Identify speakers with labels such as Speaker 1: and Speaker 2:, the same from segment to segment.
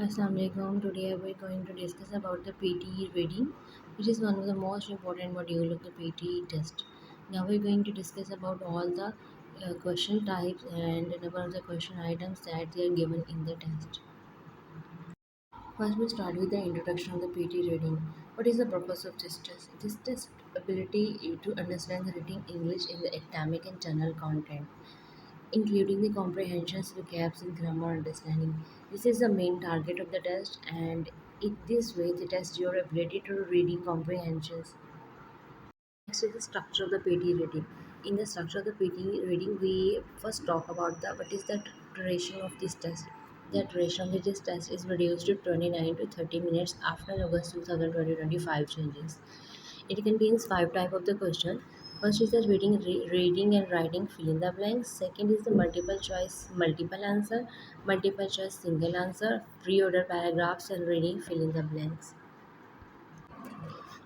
Speaker 1: Assalamualaikum. Today we're going to discuss about the PTE reading, which is one of the most important module of the PTE test. Now we're going to discuss about all the question types and the number of the question items that they are given in the test. First, we start with the introduction of the PT reading. What is the purpose of this test? This test ability to understand the reading English in the academic and general content, including the comprehensions, gaps in grammar understanding. This is the main target of the test, and in this way, they test your ability to reading comprehensions. Next is the structure of the PT reading. In the structure of the PT reading, we first talk about the what is the duration of this test. The duration of this test is reduced to 29 to 30 minutes after August 2025 changes. It contains five type of the question. First is the reading and writing fill in the blanks. Second is the multiple choice multiple answer, multiple choice single answer, pre-order paragraphs and reading fill in the blanks.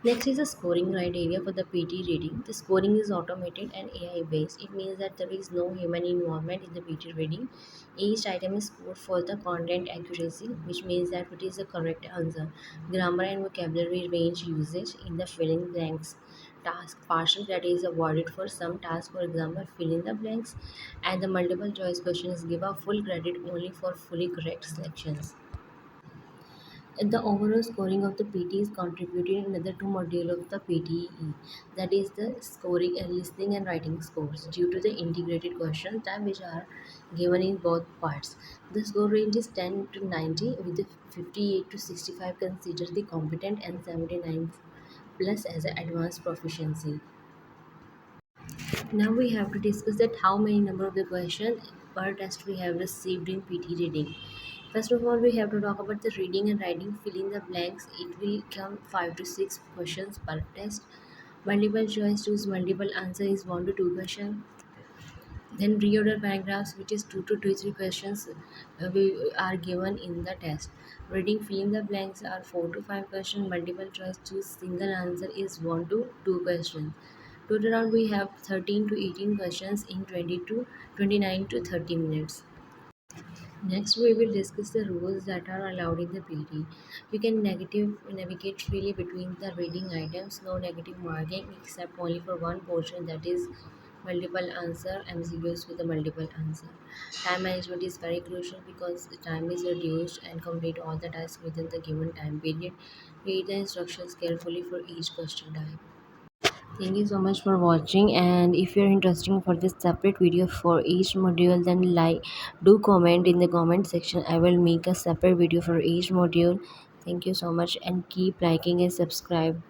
Speaker 1: Next is the scoring criteria for the PT reading. The scoring is automated and AI based. It means that there is no human involvement in the PT reading. Each item is scored for the content accuracy, which means that it is the correct answer, grammar and vocabulary range usage in the filling blanks. Task partial credit is awarded for some tasks, for example, fill in the blanks, and the multiple choice questions give a full credit only for fully correct selections. The overall scoring of the PT is contributed in another two modules of the PTE, that is the scoring and listening and writing scores, due to the integrated question type which are given in both parts. The score range is 10 to 90, with the 58 to 65 considered the competent and 79 plus as an advanced proficiency. Now we have to discuss that how many number of the question per test we have received in PT reading. First of all, we have to talk about the reading and writing fill in the blanks. It will come 5 to 6 questions per test. Multiple choice choose multiple answer is 1 to 2 question. Then reorder paragraphs, which is 2 to 3 questions we are given in the test. Reading fill in the blanks are 4 to 5 questions. Multiple choice choose single answer is 1 to 2 questions. Total round we have 13 to 18 questions in 20 to 29 to 30 minutes. Next, we will discuss the rules that are allowed in the PD. We can navigate freely between the reading items, no negative marking except only for one portion, that is multiple answer MCQs with a multiple answer. Time management is very crucial because the time is reduced and complete all the tasks within the given time period. Read the instructions carefully for each question type. Thank you so much for watching, and if you're interested for this separate video for each module, then like do comment in the comment section. I will make a separate video for each module. Thank you so much and keep liking and subscribe.